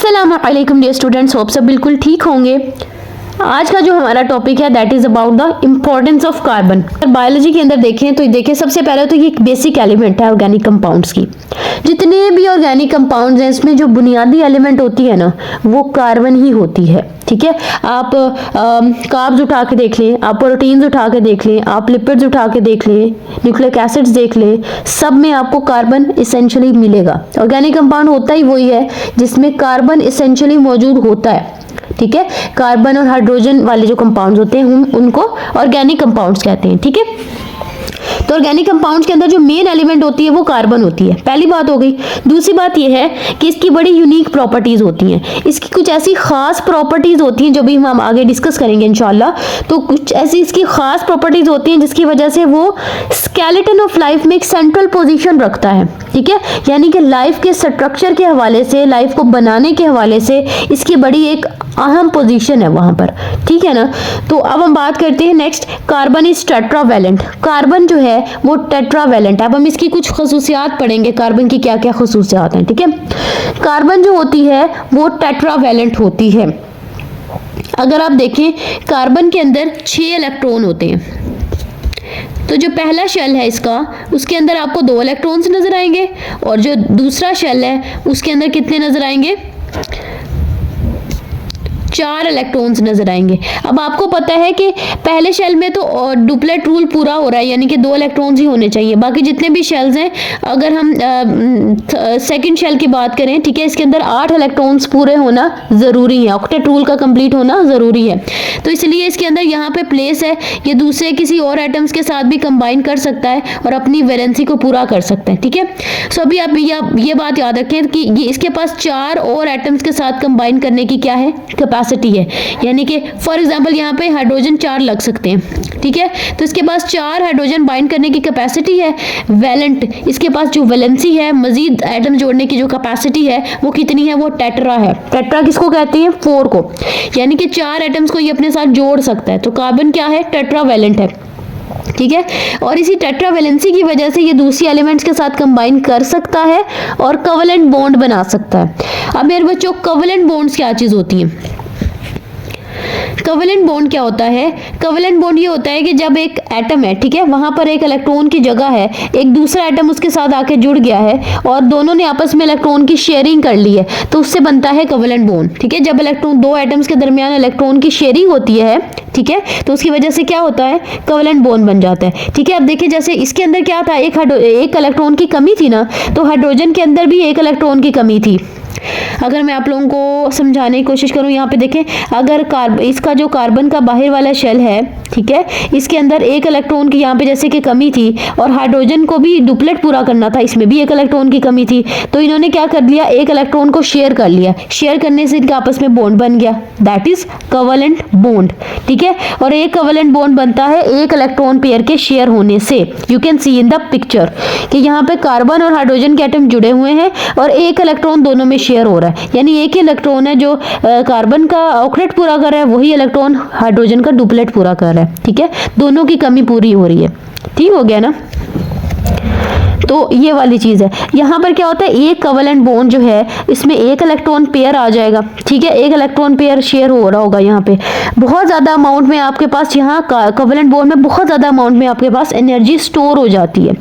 अस्सलाम वालेकुम dear students, hope सब बिल्कुल ठीक होंगे। आज का जो हमारा टॉपिक है that is about the importance of carbon. Biology के अंदर देखें तो देखिए सबसे पहले तो ये एक बेसिक एलिमेंट है ऑर्गेनिक कंपाउंड्स की। जितने भी ऑर्गेनिक कंपाउंड्स हैं इसमें जो बुनियादी एलिमेंट होती है ना वो कार्बन ही होती है। ठीक है, आप कार्ब्स उठा के देख लें, आप प्रोटीन्स उठा के देख लें, आप लिपिड्स उठा के देख लें, न्यूक्लिक एसिड्स देख लें, सब में आपको कार्बन इसेंशियली मिलेगा। ऑर्गेनिक कंपाउंड होता ही वही है जिसमें कार्बन इसेंशियली मौजूद होता है। ठीक है, कार्बन और हाइड्रोजन वाले जो कंपाउंड्स होते हैं हम उनको ऑर्गेनिक कंपाउंड्स कहते हैं। ठीक है, तो ऑर्गेनिक कंपाउंड्स के अंदर जो मेन एलिमेंट होती है वो कार्बन होती है, पहली बात हो गई। दूसरी बात ये है कि इसकी बड़ी यूनिक प्रॉपर्टीज होती हैं, इसकी कुछ ऐसी खास प्रॉपर्टीज होती हैं जो भी हम आगे डिस्कस करेंगे इंशाल्लाह। तो कुछ ऐसी इसकी खास प्रॉपर्टीज होती हैं जिसकी वजह से वो स्केलेटन ऑफ लाइफ में एक सेंट्रल पोजीशन रखता है। ठीक है, यानी कि लाइफ के स्ट्रक्चर के हवाले से, लाइफ को बनाने के हवाले से इसकी बड़ी एक अहम पोजीशन है वहां पर। ठीक है ना, तो अब हम बात करते हैं next, carbon is tetravalent. Carbon जो है वो टेट्रावैलेंट है। अब हम इसकी कुछ खसूसियात पढ़ेंगे, कार्बन की क्या क्या खसूसियात हैं। ठीक है, कार्बन जो होती है वो टेट्रावैलेंट होती है। अगर आप देखें कार्बन के अंदर 6 इलेक्ट्रॉन होते हैं। तो जो पहला शेल है इसका उसके अंदर आपको 2 इलेक्ट्रॉन्स नजर आएंगे और जो दूसरा शेल है उसके अंदर कितने नजर आएंगे, 4 इलेक्ट्रॉन्स नजर आएंगे। अब आपको पता है कि पहले शेल में तो डुप्लेट रूल पूरा हो रहा है, यानी कि 2 इलेक्ट्रॉन्स ही होने चाहिए। बाकी जितने भी शेल्स हैं, अगर हम सेकंड शेल की बात करें, ठीक है, इसके अंदर 8 इलेक्ट्रॉन्स पूरे होना जरूरी है, ऑक्टेट रूल का कंप्लीट होना जरूरी है। तो इसलिए इसके अंदर यहाँ पे प्लेस है, ये दूसरे किसी और एटम्स के साथ भी कंबाइन कर सकता है और अपनी वैलेंसी को पूरा कर सकता है। ठीक है, सो अभी आप ये बात याद रखें कि ये इसके पास 4 और एटम्स के साथ कंबाइन करने की क्या है, कैपेसिटी है। यानी कि फॉर एग्जांपल यहाँ पे हाइड्रोजन 4 लग सकते हैं। ठीक है, तो इसके पास 4 हाइड्रोजन बाइंड करने की कैपेसिटी है। वैलेंट, इसके पास जो वैलेंसी है, मजीद एटम जोड़ने की जो कैपेसिटी है वो कितनी है, वो टेट्रा है। टेट्रा किसको कहते हैं, 4 को, यानी कि 4 एटम्स को ये अपने साथ जोड़ सकता है। तो कार्बन क्या है, टेट्रावैलेंट है। ठीक है, और इसी टेट्रावैलेंसी की वजह से ये दूसरी एलिमेंट्स के साथ कंबाइन कर सकता है और कोवेलेंट बॉन्ड बना सकता है। अब मेरे बच्चों, कोवेलेंट बॉन्ड्स क्या चीज होती हैं? कोवेलेंट बॉन्ड क्या होता है? कोवेलेंट बॉन्ड ये होता है कि जब एक एटम है, ठीक है, वहां पर एक इलेक्ट्रॉन की जगह है, एक दूसरा एटम उसके साथ आके जुड़ गया है और दोनों ने आपस में इलेक्ट्रॉन की शेयरिंग कर ली है, तो उससे बनता है कोवेलेंट बॉन्ड। ठीक है, जब इलेक्ट्रॉन, 2 एटम्स के दरमियान इलेक्ट्रॉन की शेयरिंग होती है, ठीक है, तो उसकी वजह से क्या होता है, कोवेलेंट बॉन्ड बन जाता है। ठीक है, अब देखिए जैसे इसके अंदर क्या था, एक इलेक्ट्रॉन की कमी थी ना, तो हाइड्रोजन के अंदर भी एक इलेक्ट्रॉन की कमी थी। अगर मैं आप लोगों को समझाने की कोशिश करूं, यहाँ पे देखें, अगर इसका जो कार्बन का बाहर वाला शेल है, ठीक है, इसके अंदर एक इलेक्ट्रॉन की यहाँ पे जैसे कि कमी थी और हाइड्रोजन को भी डुप्लेट पूरा करना था, इसमें भी एक इलेक्ट्रॉन की कमी थी, तो इन्होंने क्या कर लिया, एक इलेक्ट्रॉन को शेयर कर लिया। शेयर करने से इनका आपस में बॉन्ड बन गया, दैट इज कोवेलेंट बॉन्ड। ठीक है, और एक कोवेलेंट बॉन्ड बनता है एक इलेक्ट्रॉन पेयर के शेयर होने से। You can see in the picture कि यहाँ पे कार्बन और हाइड्रोजन के एटम जुड़े हुए हैं और एक इलेक्ट्रॉन दोनों में शेयर हो रहा है, यानी एक ही इलेक्ट्रॉन है जो कार्बन का ऑक्टेट पूरा कर रहा है, वही इलेक्ट्रॉन हाइड्रोजन का डुप्लेट पूरा कर रहा है। ठीक है, दोनों की कमी पूरी हो रही है। ठीक हो गया ना, तो ये वाली चीज है। यहाँ पर क्या होता है, एक कोवेलेंट बॉन्ड जो है इसमें एक इलेक्ट्रॉन पेयर आ जाएगा। ठीक है, एक इलेक्ट्रॉन पेयर शेयर हो रहा होगा, यहाँ पे बहुत ज्यादा अमाउंट में आपके पास, यहाँ कोवेलेंट बॉन्ड में बहुत ज्यादा अमाउंट में आपके पास एनर्जी स्टोर हो जाती है।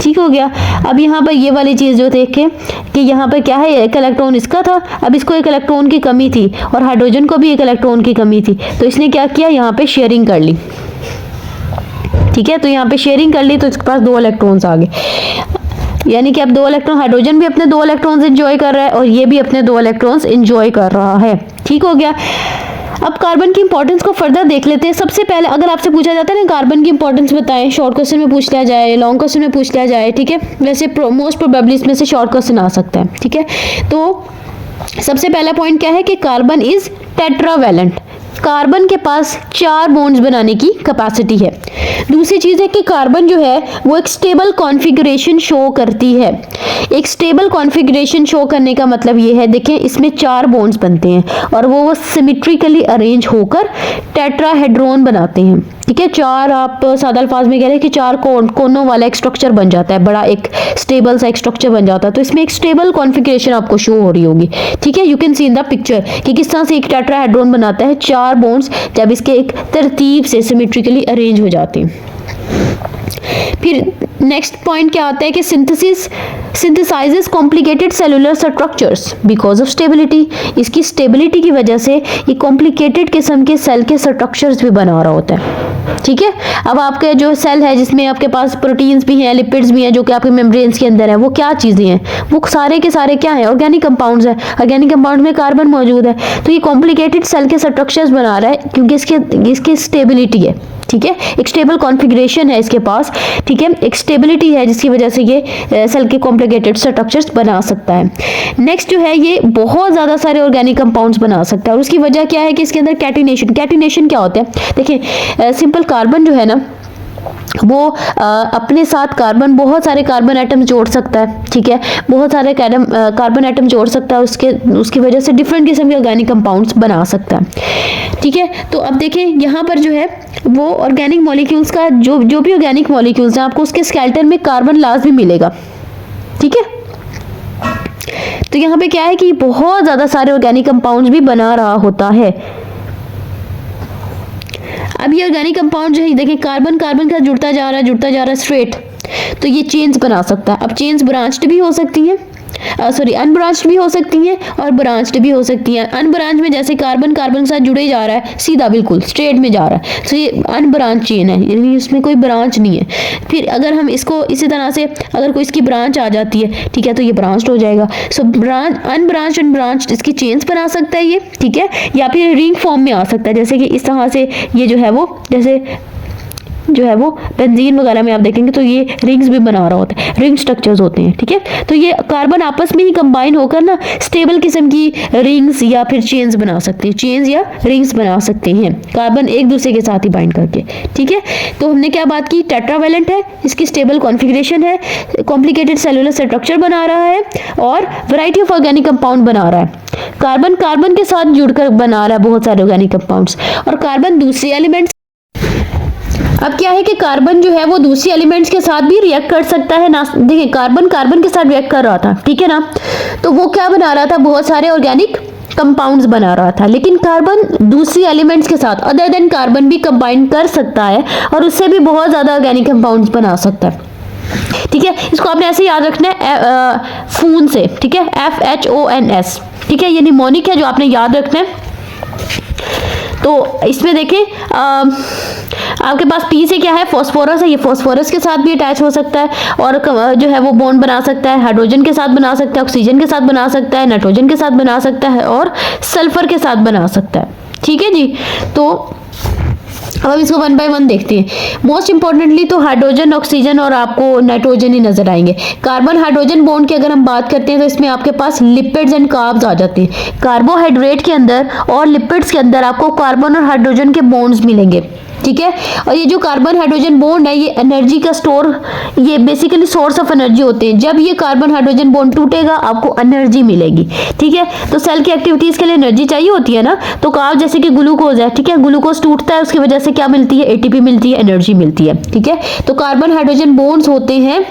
ठीक हो गया। अब यहाँ पर ये वाली चीज जो देखें कि यहाँ पर क्या है, एक इलेक्ट्रॉन इसका था, अब इसको एक इलेक्ट्रॉन की कमी थी और हाइड्रोजन को भी एक इलेक्ट्रॉन की कमी थी, तो इसने क्या किया, यहाँ पे शेयरिंग कर ली। ठीक है, तो यहाँ पे शेयरिंग कर ली तो इसके पास 2 इलेक्ट्रॉन्स आ गए, यानी कि अब 2 इलेक्ट्रॉन, हाइड्रोजन भी अपने 2 इलेक्ट्रॉन्स एंजॉय कर रहा है और ये भी अपने 2 इलेक्ट्रॉन्स एंजॉय कर रहा है। ठीक हो गया। अब कार्बन की इंपॉर्टेंस को फर्दर देख लेते हैं। सबसे पहले अगर आपसे पूछा जाता है ना कार्बन की इंपॉर्टेंस बताएं, शॉर्ट क्वेश्चन में पूछ लिया जाए, लॉन्ग क्वेश्चन में पूछ लिया जाए, ठीक है, वैसे मोस्ट प्रोबेबली इसमें से शॉर्ट क्वेश्चन आ सकता है। ठीक है, तो सबसे पहला पॉइंट क्या है कि कार्बन इज टेट्रावैलेंट। कार्बन के पास 4 बॉन्ड्स बनाने की कैपेसिटी है। दूसरी चीज है कि कार्बन जो है वो एक स्टेबल कॉन्फ़िगरेशन शो करती है। एक स्टेबल कॉन्फ़िगरेशन शो करने का मतलब ये है, देखें इसमें 4 बॉन्ड्स बनते हैं और वो सिमेट्रिकली अरेंज होकर टेट्राहेड्रॉन बनाते हैं। ठीक है, 4 आप सादा अल्फाज में कह रहे हैं कि 4 कोनों वाला एक स्ट्रक्चर बन जाता है, बड़ा एक स्टेबल सा एक स्ट्रक्चर बन जाता है। तो इसमें एक स्टेबल कॉन्फ़िगरेशन आपको शो हो रही होगी। ठीक है, you can see in the picture कि किस तरह से एक टेट्राहेड्रॉन बनाता है, 4 बॉन्ड्स जब इसके एक तरतीब से सिमेट्रिकली अरेंज हो जाते हैं। फिर नेक्स्ट पॉइंट क्या आता है कि synthesises complicated cellular structures because of stability. इसकी स्टेबिलिटी की वजह से ये कॉम्प्लिकेटेड किस्म के सेल के स्ट्रक्चर्स भी बना रहा होता है। ठीक है, अब आपके जो सेल है जिसमें आपके पास प्रोटीन्स भी हैं, लिपिड्स भी हैं, जो कि आपके मेम्ब्रेन्स के अंदर है, वो क्या चीज़ें हैं? वो सारे के सारे क्या हैं? ऑर्गेनिक कंपाउंड्स हैं। ऑर्गेनिक कंपाउंड में कार्बन मौजूद है, तो ये कॉम्प्लिकेटेड सेल के स्ट्रक्चर्स बना रहा है क्योंकि इसकी स्टेबिलिटी है। ठीक है, एक स्टेबल कॉन्फ़िगरेशन है इसके पास। ठीक है, एक स्टेबिलिटी है जिसकी वजह से ये सेल के कॉम्प्लिकेटेड स्ट्रक्चर्स बना सकता है। नेक्स्ट जो है, ये बहुत ज़्यादा सारे ऑर्गेनिक कंपाउंड्स बना सकता है और उसकी वजह क्या है कि इसके अंदर कैटिनेशन क्या होता है? देखिए, सिंपल कार्बन जो है ना, वो अपने साथ बहुत सारे कार्बन एटम जोड़ सकता है। ठीक है, बहुत सारे कार्बन एटम जोड़ सकता है, उसकी वजह से डिफरेंट किस्म के ऑर्गेनिक कंपाउंड्स बना सकता है। ठीक है, तो अब देखें यहाँ पर जो है वो ऑर्गेनिक मॉलिक्यूल्स का जो भी ऑर्गेनिक मॉलिक्यूल्स हैं, आपको उसके स्केलेटन में कार्बन लाजमी मिलेगा। ठीक है, तो यहाँ पे क्या है कि बहुत ज़्यादा सारे ऑर्गेनिक कंपाउंड्स भी बना रहा होता है। अब ये ऑर्गेनिक कंपाउंड जो है, देखिए कार्बन के साथ जुड़ता जा रहा है स्ट्रेट, तो ये चेन्स बना सकता है। अब चेन्स ब्रांच्ड भी हो सकती हैं, अनब्रांच्ड भी हो सकती हैं और ब्रांच्ड भी हो सकती हैं। अनब्रांच में जैसे कार्बन के साथ जुड़े जा रहा है, सीधा बिल्कुल स्ट्रेट में जा रहा है, तो ये अनब्रांच चेन है, यानी इसमें कोई ब्रांच नहीं है। फिर अगर हम इसको इसी तरह से अगर कोई इसकी ब्रांच आ जाती है, ठीक है, तो ये ब्रांच्ड हो जाएगा। सो अनब्रांच्ड एंड ब्रांच्ड इसकी चेन्स बना सकता है ये। ठीक है, या फिर रिंग फॉर्म में आ सकता है, जैसे कि इस तरह से ये जो है वो बेंजीन वगैरह में आप देखेंगे तो ये रिंग्स भी बना रहा होता है, रिंग स्ट्रक्चर्स होते हैं। ठीक है, तो ये कार्बन आपस में ही कंबाइन होकर ना स्टेबल किस्म की रिंग्स या फिर चेन्स बना सकते हैं, चेन्स या रिंग्स बना सकते हैं कार्बन एक दूसरे के साथ ही बाइंड करके। ठीक है, तो हमने क्या बात की? टेट्रावैलेंट है, इसकी स्टेबल कॉन्फ़िगरेशन है, कॉम्प्लिकेटेड सेलुलर स्ट्रक्चर बना रहा है और वैरायटी ऑफ ऑर्गेनिक कंपाउंड बना रहा है। कार्बन के साथ जुड़कर बना रहा है बहुत सारे ऑर्गेनिक कंपाउंड्स, और कार्बन दूसरे एलिमेंट्स। अब क्या है कि कार्बन जो है वो दूसरी एलिमेंट्स के साथ भी रिएक्ट कर सकता है ना। देखिए, कार्बन के साथ रिएक्ट कर रहा था, ठीक है ना, तो वो क्या बना रहा था? बहुत सारे ऑर्गेनिक कंपाउंड्स बना रहा था। लेकिन कार्बन दूसरी एलिमेंट्स के साथ अदर देन कार्बन भी कंबाइन कर सकता है और उससे भी बहुत ज़्यादा ऑर्गेनिक कंपाउंड्स बना सकता है। ठीक है, इसको आपने ऐसे याद रखना है फून से। ठीक है, FHONS। ठीक है, ये निमोनिक है जो आपने याद रखना है। तो इसमें देखें आपके पास पी से क्या है? फॉस्फोरस है, ये फॉस्फोरस के साथ भी अटैच हो सकता है और जो है वो बॉन्ड बना सकता है, हाइड्रोजन के साथ बना सकता है, ऑक्सीजन के साथ बना सकता है, नाइट्रोजन के साथ बना सकता है और सल्फर के साथ बना सकता है। ठीक है जी, तो अब हम इसको 1 बाय 1 देखते हैं। मोस्ट इंपॉर्टेंटली तो हाइड्रोजन, ऑक्सीजन और आपको नाइट्रोजन ही नजर आएंगे। कार्बन हाइड्रोजन बॉन्ड की अगर हम बात करते हैं तो इसमें आपके पास लिपिड्स एंड कार्ब्स आ जाते हैं। कार्बोहाइड्रेट के अंदर और लिपिड्स के अंदर आपको कार्बन और हाइड्रोजन के बॉन्ड्स मिलेंगे। ठीक है, और ये जो कार्बन हाइड्रोजन बॉन्ड है, ये एनर्जी का स्टोर, ये बेसिकली सोर्स ऑफ एनर्जी होते हैं। जब ये कार्बन हाइड्रोजन बॉन्ड टूटेगा आपको एनर्जी मिलेगी। ठीक है, तो सेल की एक्टिविटीज के लिए एनर्जी चाहिए होती है ना, तो कार्ब जैसे कि ग्लूकोज है, ठीक है, ग्लूकोज टूटता है, उसकी वजह से क्या मिलती है? ATP मिलती है, एनर्जी मिलती है। ठीक है, तो कार्बन हाइड्रोजन बॉन्ड्स होते हैं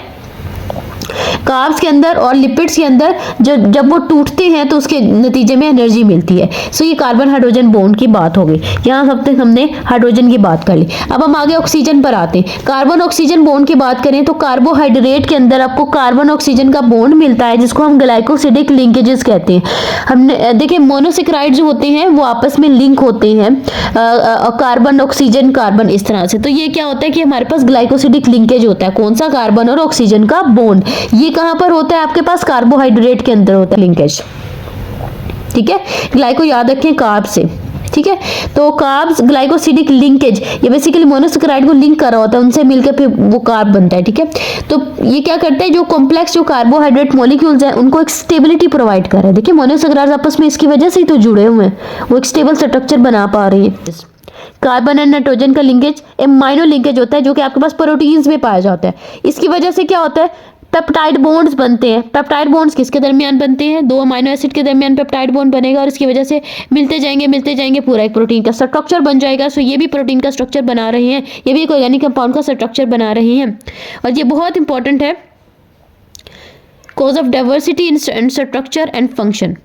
कार्ब्स के अंदर और लिपिड्स के अंदर, जब वो टूटते हैं तो उसके नतीजे में एनर्जी मिलती है। सो ये कार्बन हाइड्रोजन बॉन्ड की बात हो गई। यहाँ सब तक हमने हाइड्रोजन की बात कर ली। अब हम आगे ऑक्सीजन पर आते हैं। कार्बन ऑक्सीजन बॉन्ड की बात करें तो कार्बोहाइड्रेट के अंदर आपको कार्बन ऑक्सीजन का बॉन्ड मिलता है जिसको हम ग्लाइकोसिडिक लिंकेजेस कहते हैं। हमने देखिए मोनोसेक्राइड जो होते हैं वो आपस में लिंक होते हैं, कार्बन ऑक्सीजन कार्बन इस तरह से। तो ये क्या होता है कि हमारे पास ग्लाइकोसिडिक लिंकेज होता है। कौन सा? कार्बन और ऑक्सीजन का बॉन्ड। ये कहां पर होता है? आपके पास कार्बोहाइड्रेट के अंदर होता है लिंकेज। ठीक है, ग्लाइको याद रखें कार्ब से। ठीक है, तो कार्ब्स ग्लाइकोसिडिक लिंकेज, ये बेसिकली मोनोसेक्राइड को लिंक कर रहा होता है, उनसे मिलकर फिर वो कार्ब बनता है। ठीक है, तो ये क्या करता है? जो कॉम्प्लेक्स जो कार्बोहाइड्रेट मॉलिक्यूल्स हैं उनको एक स्टेबिलिटी प्रोवाइड कर रहा है। देखिए मोनोसेक्राइड्स आपस में इसकी वजह से ही तो जुड़े हुए हैं, वो एक स्टेबल स्ट्रक्चर बना पा रही है। कार्बन एंड नाइट्रोजन का लिंकेज एमाइनो लिंकेज होता है जो कि आपके पास प्रोटीन्स में पाया जाता है। इसकी वजह से क्या होता है? पेप्टाइड बॉन्ड्स बनते हैं। पेप्टाइड बॉन्ड्स किसके दरमियान बनते हैं? दो अमीनो एसिड के दरमियान पेप्टाइड बॉन्ड बनेगा और इसकी वजह से मिलते जाएंगे पूरा एक प्रोटीन का स्ट्रक्चर बन जाएगा। सो ये भी प्रोटीन का स्ट्रक्चर बना रहे हैं, ये भी एक ऑर्गेनिक कंपाउंड का स्ट्रक्चर बना रहे हैं। और ये बहुत इंपॉर्टेंट है, cause of diversity in structure and function.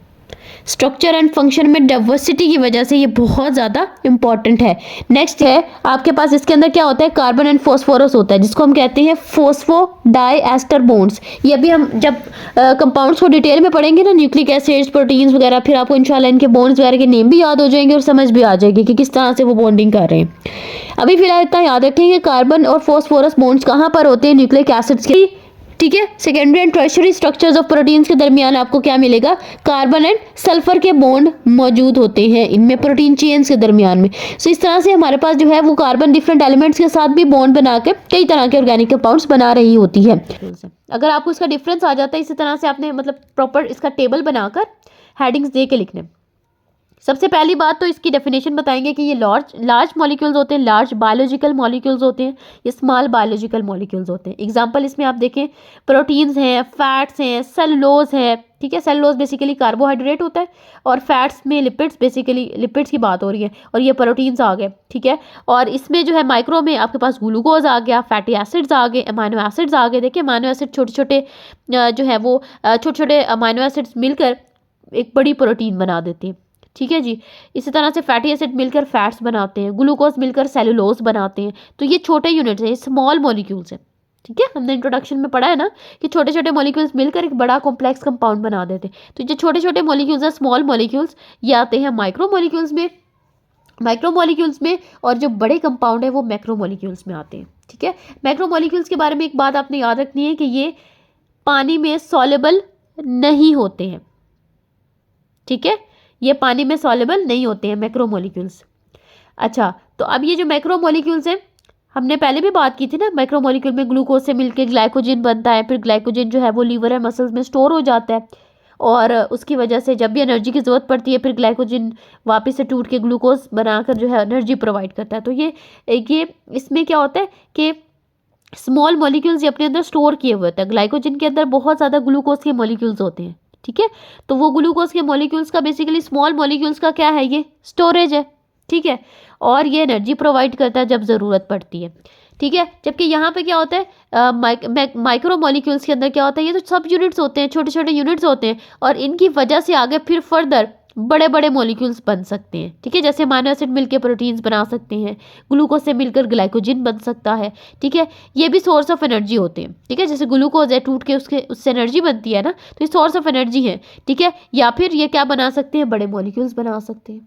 Structure and function में डाइवर्सिटी की वजह से ये बहुत ज़्यादा इंपॉर्टेंट है। नेक्स्ट है आपके पास इसके अंदर क्या होता है? कार्बन एंड फॉस्फोरस होता है, जिसको हम कहते हैं फॉस्फोडाइएस्टर बॉन्ड्स। ये भी हम जब कंपाउंड्स को डिटेल में पढ़ेंगे ना, न्यूक्लिक एसिड्स, प्रोटीन्स वगैरह, फिर आपको इंशाल्लाह इनके बॉन्ड्स वगैरह के नेम भी याद हो जाएंगे और समझ भी आ जाएगी कि किस तरह से वो बॉन्डिंग कर रहे हैं। अभी फिलहाल इतना याद रखें कि कार्बन और फॉस्फोरस बॉन्ड्स कहाँ पर होते हैं? न्यूक्लिक एसिड्स के, ठीक है। Secondary and tertiary structures of proteins के दरमियान आपको क्या मिलेगा? कार्बन एंड सल्फर के बॉन्ड मौजूद होते हैं इनमें, प्रोटीन चेन्स के दरमियान में। सो इस तरह से हमारे पास जो है वो कार्बन डिफरेंट एलिमेंट्स के साथ भी बॉन्ड बना के कई तरह के ऑर्गेनिक कंपाउंड्स बना रही होती है। अगर आपको इसका डिफरेंस आ जाता है, इसी तरह से आपने मतलब प्रॉपर इसका टेबल बनाकर हेडिंग्स दे के लिखने। सबसे पहली बात तो इसकी डेफिनेशन बताएंगे कि ये लार्ज मॉलिक्यूल्स होते हैं, लार्ज बायोलॉजिकल मॉलिक्यूल्स होते हैं, ये स्मॉल बायोलॉजिकल मॉलिक्यूल्स होते हैं। एग्जांपल इसमें आप देखें, प्रोटीन्स हैं, फैट्स हैं, सेलुलोज है, ठीक है। सेलुलोज बेसिकली कार्बोहाइड्रेट होता है और फैट्स में लिपिड्स, बेसिकली लिपिड्स की बात हो रही है, और ये प्रोटीन्स आ गए, ठीक है। और इसमें जो है माइक्रो में आपके पास ग्लूकोज आ गया, फैटी एसिड्स आ गए, अमाइनो एसिड्स आ गए। देखिए अमाइनो एसिड छोटे छोटे जो है वो छोटे छोटे अमाइनो एसिड्स मिलकर एक बड़ी प्रोटीन बना देते हैं, ठीक है जी। इसी तरह से फैटी एसिड मिलकर फैट्स बनाते हैं, ग्लूकोज मिलकर सेलुलोज बनाते हैं। तो ये छोटे यूनिट्स हैं, ये स्मॉल मॉलिक्यूल्स हैं, ठीक है। हमने इंट्रोडक्शन में पढ़ा है ना कि छोटे छोटे मॉलिक्यूल्स मिलकर एक बड़ा कॉम्प्लेक्स कंपाउंड बना देते हैं। तो ये छोटे छोटे मॉलिक्यूल्स हैं, स्मॉल मॉलिक्यूल्स, ये आते हैं माइक्रो मॉलिक्यूल्स में, और जो बड़े कंपाउंड है वो मैक्रो मॉलिक्यूल्स में आते हैं, ठीक है। मैक्रो मॉलिक्यूल्स के बारे में एक बात आपने याद रखनी है कि ये पानी में सॉल्युबल नहीं होते हैं, ठीक है। ये पानी में सॉल्युबल नहीं होते हैं मैक्रो मॉलिक्यूल्स। अच्छा, तो अब ये जो मैक्रो मॉलिक्यूल्स हैं, हमने पहले भी बात की थी ना, मैक्रो मॉलिक्यूल में ग्लूकोज से मिलकर ग्लाइकोजन बनता है, फिर ग्लाइकोजन जो है वो लीवर और मसल्स में स्टोर हो जाता है, और उसकी वजह से जब भी एनर्जी की ज़रूरत पड़ती है फिर ग्लाइकोजन वापस से टूट के ग्लूकोज बनाकर जो है एनर्जी प्रोवाइड करता है। तो ये इसमें क्या होता है कि स्मॉल मॉलिक्यूल्स ये अपने अंदर स्टोर किए हुए होते हैं। ग्लाइकोजन के अंदर बहुत ज़्यादा ग्लूकोज के मॉलिक्यूल्स होते हैं, ठीक है। तो वो ग्लूकोज के मॉलिक्यूल्स का बेसिकली स्मॉल मॉलिक्यूल्स का क्या है? ये स्टोरेज है, ठीक है। और ये एनर्जी प्रोवाइड करता है जब ज़रूरत पड़ती है, ठीक है। जबकि यहाँ पे क्या होता है, माइक्रो मॉलिक्यूल्स के अंदर क्या होता है? ये तो सब यूनिट्स होते हैं, छोटे छोटे यूनिट्स होते हैं, और इनकी वजह से आगे फिर फर्दर बड़े बड़े मॉलिक्यूल्स बन सकते हैं, ठीक है। जैसे अमीनो एसिड मिलकर प्रोटीन्स बना सकते हैं, ग्लूकोज से मिलकर ग्लाइकोजन बन सकता है, ठीक है। ये भी सोर्स ऑफ एनर्जी होते हैं, ठीक है। जैसे ग्लूकोज है, टूट के उससे एनर्जी बनती है ना, तो ये सोर्स ऑफ एनर्जी है, ठीक है। या फिर ये क्या बना सकते हैं? बड़े मॉलिक्यूल्स बना सकते हैं।